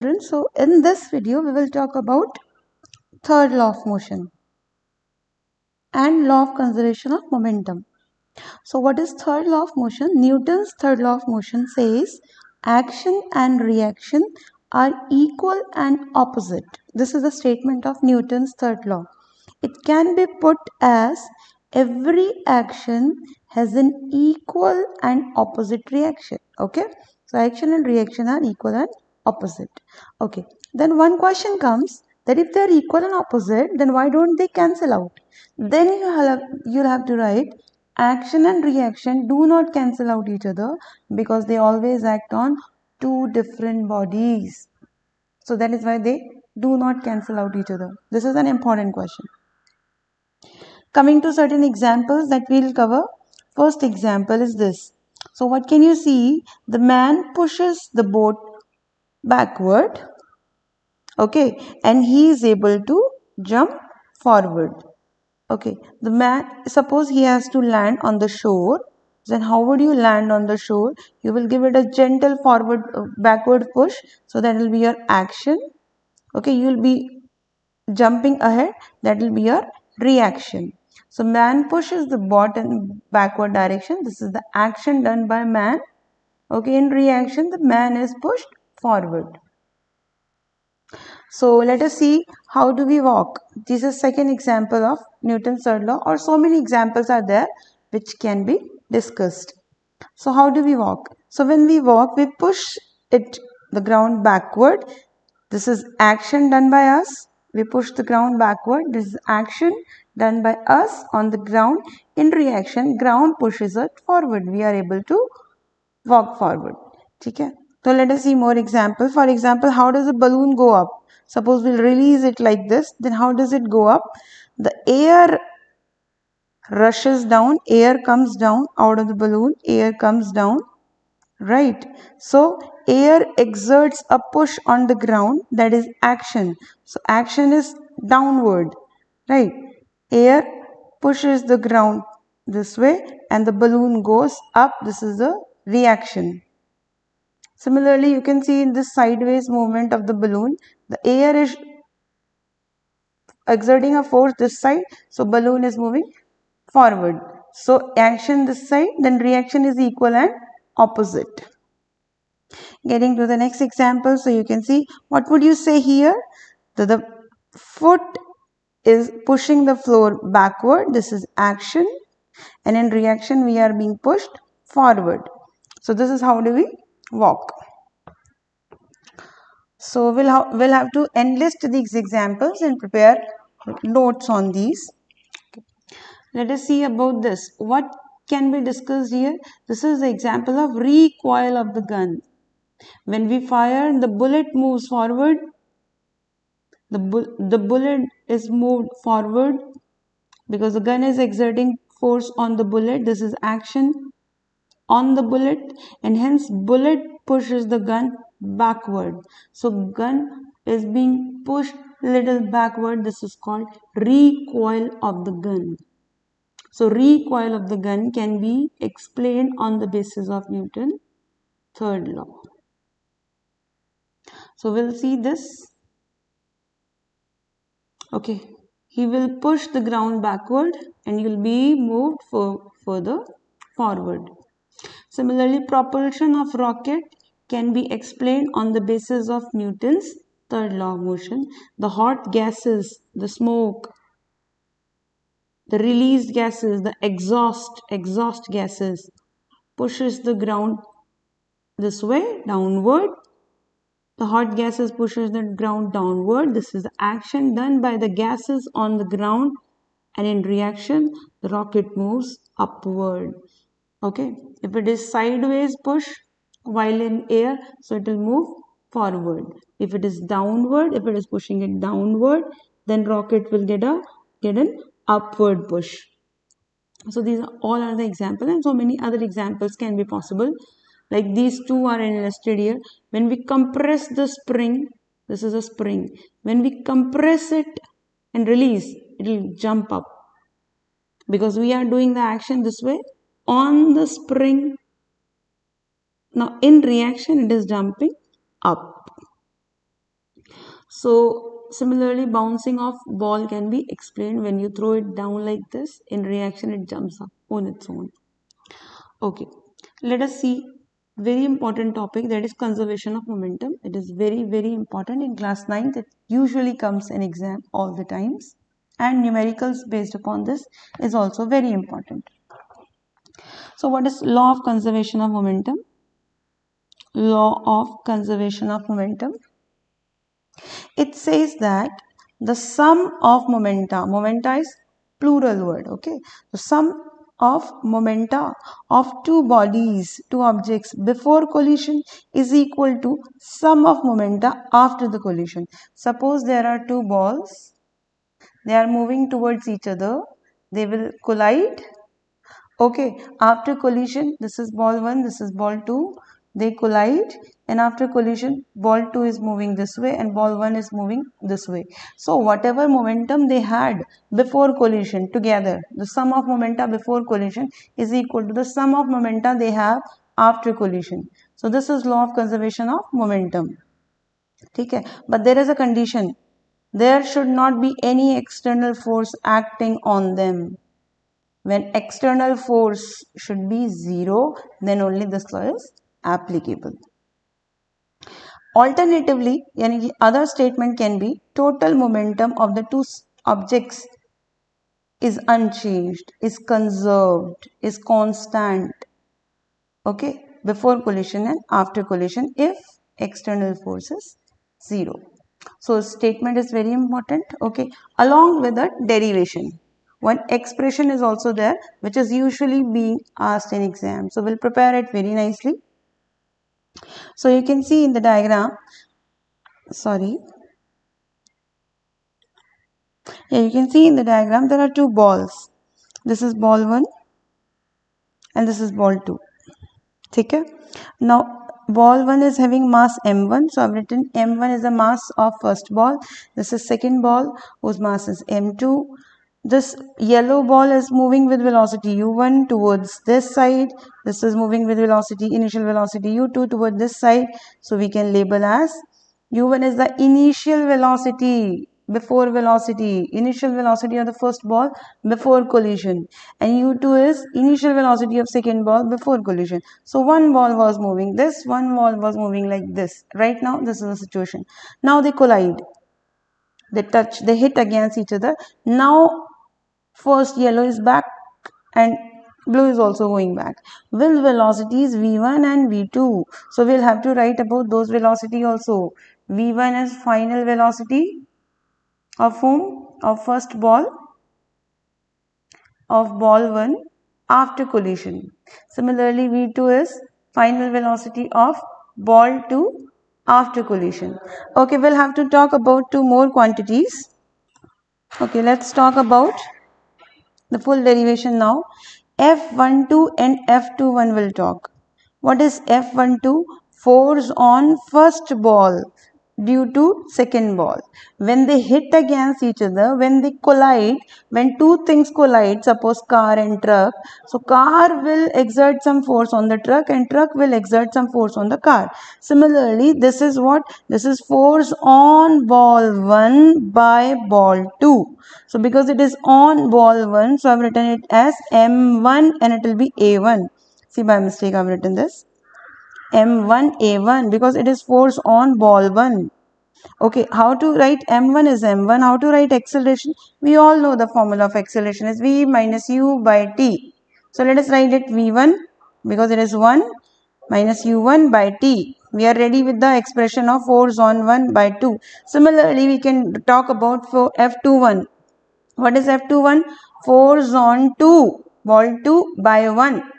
students. So in this video we will talk about third law of motion and law of conservation of momentum. So what is third law of motion? Newton's third law of motion says action and reaction are equal and opposite. This is the statement of Newton's third law. It can be put as every action has an equal and opposite reaction. Okay, so action and reaction are equal and opposite. Okay, then one question comes that if they are equal and opposite, then why don't they cancel out? Then you'll have to write action and reaction do not cancel out each other because they always act on two different bodies. So that is why they do not cancel out each other. This is an important question. Coming to certain examples that we will cover. First example is this. So what can you see? The man pushes the boat backward. Okay, and he is able to jump forward. Okay, the man, suppose he has to land on the shore. Then how would you land on the shore? You will give it a gentle backward push. So that will be your action. Okay, you will be jumping ahead. That will be your reaction. So man pushes the boat in backward direction. This is the action done by man. Okay, in reaction, the man is pushed forward. So let us see how do we walk. This is second example of Newton's third law, or so many examples are there which can be discussed. So how do we walk? So when we walk, we push the ground backward. This is action done by us. We push the ground backward. This is action done by us on the ground. In reaction, ground pushes it forward. We are able to walk forward. Okay? So let us see more examples. For example, how does a balloon go up? Suppose we'll release it like this. Then how does it go up? The air rushes down. Air comes down out of the balloon. Air comes down. Right. So air exerts a push on the ground. That is action. So action is downward. Right. Air pushes the ground this way and the balloon goes up. This is the reaction. Similarly, you can see in this sideways movement of the balloon, the air is exerting a force this side, so balloon is moving forward. So action this side, then reaction is equal and opposite. Getting to the next example, so you can see what would you say here? The foot is pushing the floor backward. This is action, and in reaction we are being pushed forward. So this is how do we walk. So we'll have to enlist these examples and prepare notes on these. Let us see about this. What can be discussed here? This is the example of recoil of the gun. When we fire, the bullet moves forward. The bullet is moved forward because the gun is exerting force on the bullet. This is action on the bullet, and hence bullet pushes the gun backward. So gun is being pushed little backward. This is called recoil of the gun. So recoil of the gun can be explained on the basis of Newton's third law. So we'll see this. Okay, he will push the ground backward and you'll be moved further forward. Similarly, propulsion of rocket can be explained on the basis of Newton's third law of motion. The hot gases, the smoke, the released gases, the exhaust gases pushes the ground this way, downward. The hot gases pushes the ground downward. This is the action done by the gases on the ground, and in reaction, the rocket moves upward. Okay, if it is sideways push while in air, so it will move forward. If it is downward, if it is pushing it downward, then rocket will get an upward push. So these all are the examples, and so many other examples can be possible. Like these two are enlisted here. When we compress the spring, this is a spring. When we compress it and release, it will jump up. Because we are doing the action this way on the spring. Now in reaction, it is jumping up. So similarly, bouncing of ball can be explained when you throw it down like this. In reaction, it jumps up on its own. Okay, let us see very important topic, that is conservation of momentum. It is very important in class 9th. It usually comes in exam all the times, and numericals based upon this is also very important. So what is law of conservation of momentum? Law of conservation of momentum. It says that the sum of momenta is plural word, okay? The sum of momenta of two bodies, two objects before collision is equal to sum of momenta after the collision. Suppose there are two balls, they are moving towards each other, they will collide. Okay, after collision, this is ball 1, this is ball 2, they collide, and after collision, ball 2 is moving this way and ball 1 is moving this way. So whatever momentum they had before collision together, the sum of momenta before collision is equal to the sum of momenta they have after collision. So this is law of conservation of momentum. Okay, but there is a condition. There should not be any external force acting on them. When external force should be 0, then only this law is applicable. Alternatively, any other statement can be total momentum of the two objects is unchanged, is conserved, is constant. Okay, before collision and after collision if external force is 0. So statement is very important. Okay, along with the derivation. One expression is also there which is usually being asked in exam. So we'll prepare it very nicely. So you can see in the diagram, you can see in the diagram there are two balls. This is ball 1 and this is ball 2. Okay. Now ball 1 is having mass m1, so I've written m1 is the mass of first ball. This is second ball whose mass is m2. This yellow ball is moving with velocity u1 towards this side. This is moving with velocity, initial velocity u2 toward this side. So we can label as u1 is the initial velocity before velocity, initial velocity of the first ball before collision, and u2 is initial velocity of second ball before collision. So one ball was moving this, one ball was moving like this. Right now this is the situation. Now they collide, they touch, they hit against each other. Now first yellow is back and blue is also going back with velocities v1 and v2. So we'll have to write about those velocity also. v1 is final velocity of whom? Of first ball of ball 1 after collision. Similarly, v2 is final velocity of ball 2 after collision. Okay, we'll have to talk about two more quantities. Okay, let's talk about the full derivation now. F12 and F21 will talk. What is F12? Force on first ball due to second ball. When they hit against each other, when they collide, when two things collide, suppose car and truck, so car will exert some force on the truck and truck will exert some force on the car. Similarly, this is what? This is force on ball 1 by ball 2. So because it is on ball 1, so I have written it as M1 and it will be A1. See, by mistake I have written this. M1 A1 because it is force on ball 1. Okay, how to write M1 is M1. How to write acceleration? We all know the formula of acceleration is V minus U by T. So let us write it V1 because it is 1 minus U1 by T. We are ready with the expression of force on 1 by 2. Similarly, we can talk about for F21. What is F21? Force on 2, ball 2 by 1.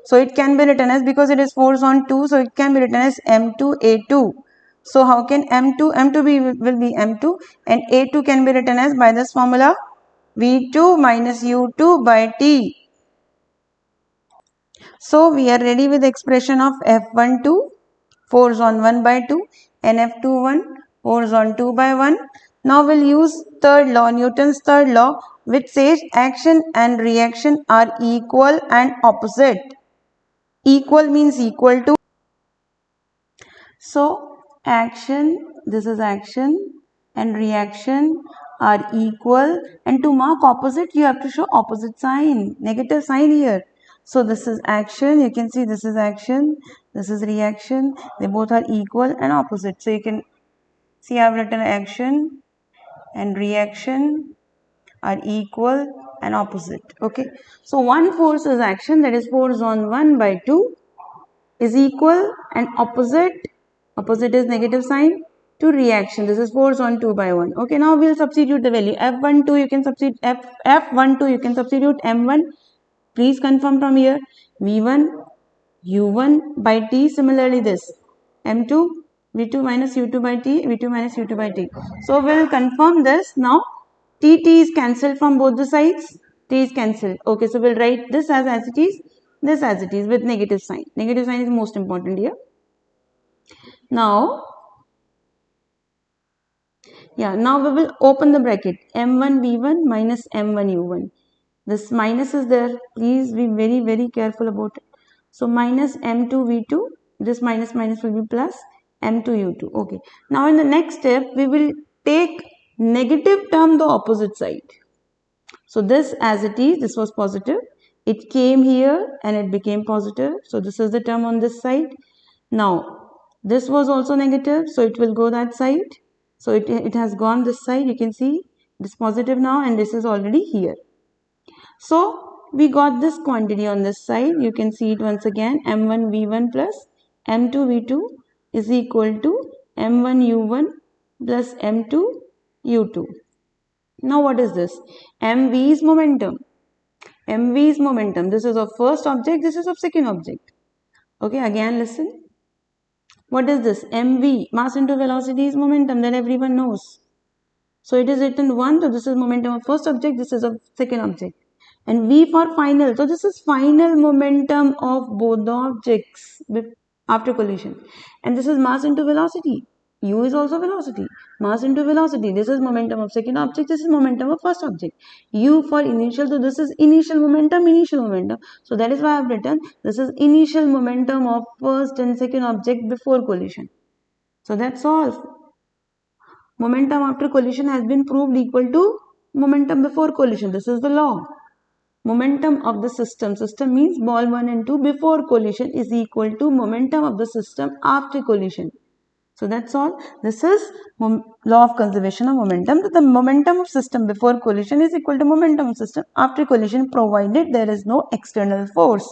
So it can be written as, because it is force on 2, so it can be written as M2A2. So how can M2 will be M2 and A2 can be written as by this formula V2 minus U2 by T. So we are ready with the expression of F12 force on 1 by 2 and F21 force on 2 by 1. Now we'll use third law, Newton's third law, which says action and reaction are equal and opposite. Equal means equal to. So action, this is action and reaction are equal, and to mark opposite you have to show opposite sign, negative sign here. So this is action, you can see this is action, this is reaction, they both are equal and opposite. So you can see I have written action and reaction are equal and opposite. Okay, so one force is action, that is force on 1 by 2 is equal, and opposite is negative sign to reaction, this is force on 2 by 1. Okay, now we'll substitute the value F12, you can substitute F12, you can substitute M1. Please confirm from here, V1 U1 by T. Similarly this M2 V2 minus U2 by T, V2 minus U2 by T. So we'll confirm this now. T is cancelled from both the sides. T is cancelled. Okay, so we'll write this as it is, this as it is with negative sign. Negative sign is most important here. Now, now we will open the bracket M1 V1 minus M1 U1. This minus is there. Please be very careful about it. So minus M2 V2. This minus will be plus M2 U2. Okay. Now in the next step, we will take negative term the opposite side. So this as it is, this was positive. It came here and it became positive. So this is the term on this side. Now this was also negative. So it will go that side. So it has gone this side. You can see this positive now, and this is already here. So we got this quantity on this side. You can see it once again. M1 V1 plus M2 V2 is equal to M1 U1 plus M2 U2. Now what is this? MV is momentum. MV is momentum. This is of first object. This is of second object. Okay, again listen. What is this? MV, mass into velocity, is momentum, that everyone knows. So it is written 1. So this is momentum of first object. This is of second object. And V for final. So this is final momentum of both the objects after collision. And this is mass into velocity. U is also velocity. Mass into velocity. This is momentum of second object. This is momentum of first object. U for initial. So this is initial momentum. So that is why I have written this is initial momentum of first and second object before collision. So that's all. Momentum after collision has been proved equal to momentum before collision. This is the law. Momentum of the system means ball 1 and 2 before collision is equal to momentum of the system after collision. So that's all. This is law of conservation of momentum. The momentum of system before collision is equal to momentum of system after collision, provided there is no external force.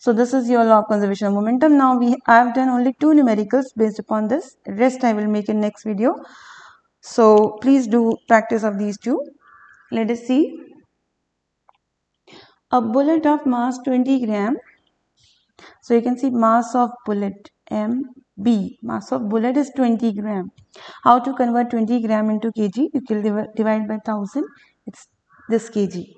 So this is your law of conservation of momentum. Now I have done only 2 numericals based upon this. Rest I will make in next video. So please do practice of these 2. Let us see. A bullet of mass 20 gram. So you can see mass of bullet MB. Mass of bullet is 20 gram. How to convert 20 gram into kg? You can divide by 1000. It's this kg.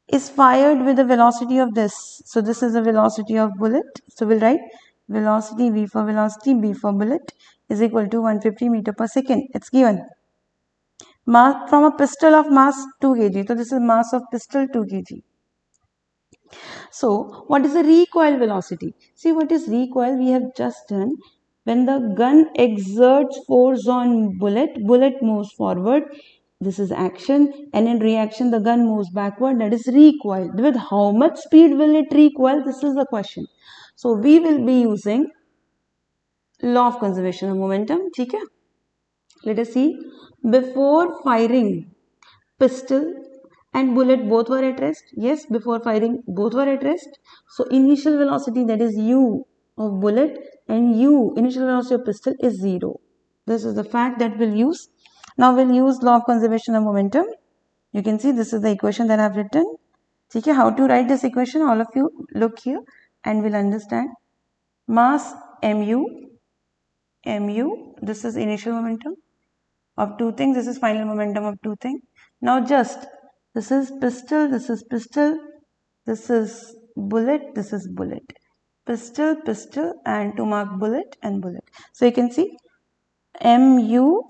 Is fired with the velocity of this. So this is the velocity of bullet. So we'll write velocity V for velocity, B for bullet is equal to 150 meter per second. It's given. Mass from a pistol of mass 2 kg. So this is mass of pistol 2 kg. So what is the recoil velocity? See what is recoil? We have just done. When the gun exerts force on bullet moves forward. This is action, and in reaction the gun moves backward, that is recoil. With how much speed will it recoil? This is the question. So we will be using law of conservation of momentum. Okay? Let us see. Before firing, pistol and bullet both were at rest. Yes, before firing both were at rest. So initial velocity, that is U of bullet, and U initial velocity of pistol is 0. This is the fact that we'll use. Now we'll use law of conservation of momentum. You can see this is the equation that I have written. Okay, how to write this equation? All of you look here and will understand. Mass mu, this is initial momentum of 2 things. This is final momentum of 2 things. Now just this is pistol, this is pistol, this is bullet, this is bullet. Pistol, and to mark bullet and bullet. So you can see mu,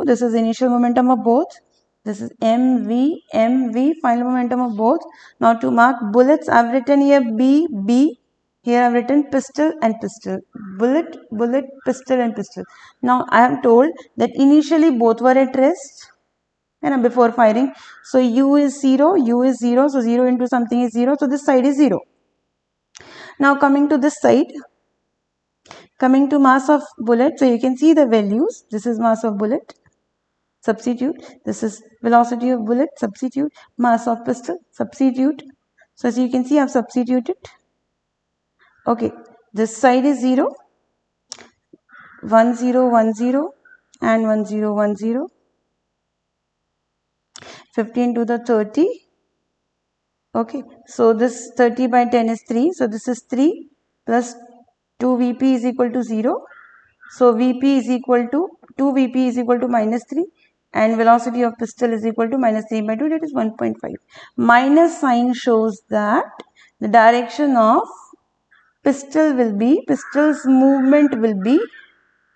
this is initial momentum of both. This is mv, final momentum of both. Now to mark bullets, I have written here b, Here I have written pistol and pistol, bullet, bullet, pistol and pistol. Now I am told that initially both were at rest and before firing. So U is 0, U is 0. So 0 into something is 0. So this side is 0. Now coming to this side, coming to mass of bullet. So you can see the values. This is mass of bullet. Substitute. This is velocity of bullet. Substitute. Mass of pistol. Substitute. So as you can see, I have substituted. Okay, this side is 0, 1 0 1 0 and 1 0 1 0. 15 to the 30. Okay, so this 30 by 10 is 3. So this is 3 plus 2 Vp is equal to 0. So Vp is equal to 2 Vp is equal to minus 3 and velocity of pistol is equal to minus 3 by 2, that is 1.5. Minus sign shows that the direction of pistol's movement will be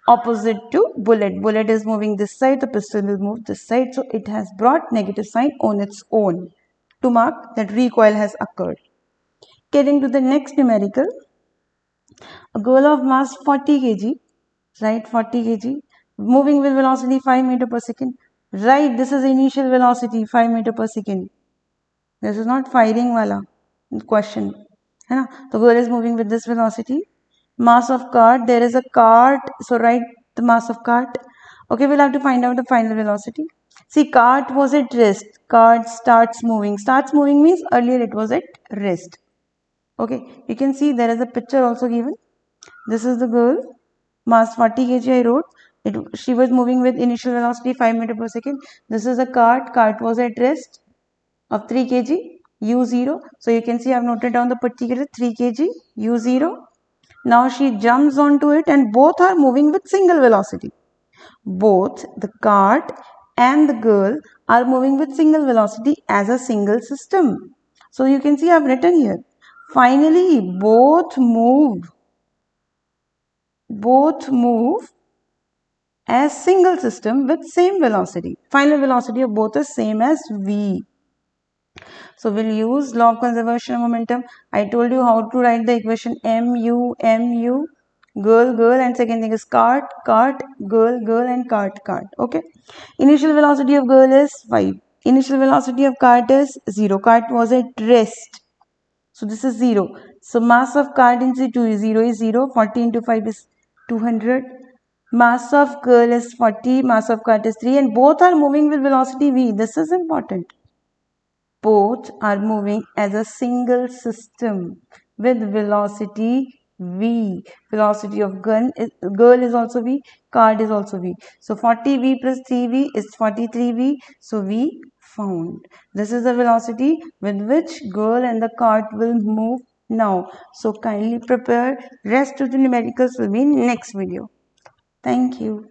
opposite to bullet. Bullet is moving this side, the pistol will move this side. So it has brought negative sign on its own to mark that recoil has occurred. Getting to the next numerical, a girl of mass 40 kg, right, 40 kg, moving with velocity 5 meter per second, right, this is initial velocity 5 meter per second. This is not firing wala question. The girl is moving with this velocity. Mass of cart, there is a cart, so write the mass of cart. Okay, we'll have to find out the final velocity. See, cart was at rest. Cart starts moving. Starts moving means earlier it was at rest. Okay, you can see there is a picture also given. This is the girl, mass 40 kg I wrote. She was moving with initial velocity 5 meter per second. This is a cart. Cart was at rest of 3 kg, U0. So you can see I have noted down the particular 3 kg, U0. Now she jumps onto it and both are moving with single velocity. Both the cart and the girl are moving with single velocity as a single system. So you can see I have written here. Finally, both move as single system with same velocity. Final velocity of both is same as V. So we'll use law of conservation of momentum. I told you how to write the equation mu, girl, and second thing is cart, girl and cart. Okay. Initial velocity of girl is 5. Initial velocity of cart is 0. Cart was at rest. So this is 0. So mass of cart into 2 is 0 is 0. 40 into 5 is 200. Mass of girl is 40. Mass of cart is 3. And both are moving with velocity v. This is important. Both are moving as a single system with velocity v. Velocity of girl is also v, cart is also v. So 40v plus 3v is 43v. So v found. This is the velocity with which girl and the cart will move now. So kindly prepare. Rest of the numericals will be in next video. Thank you.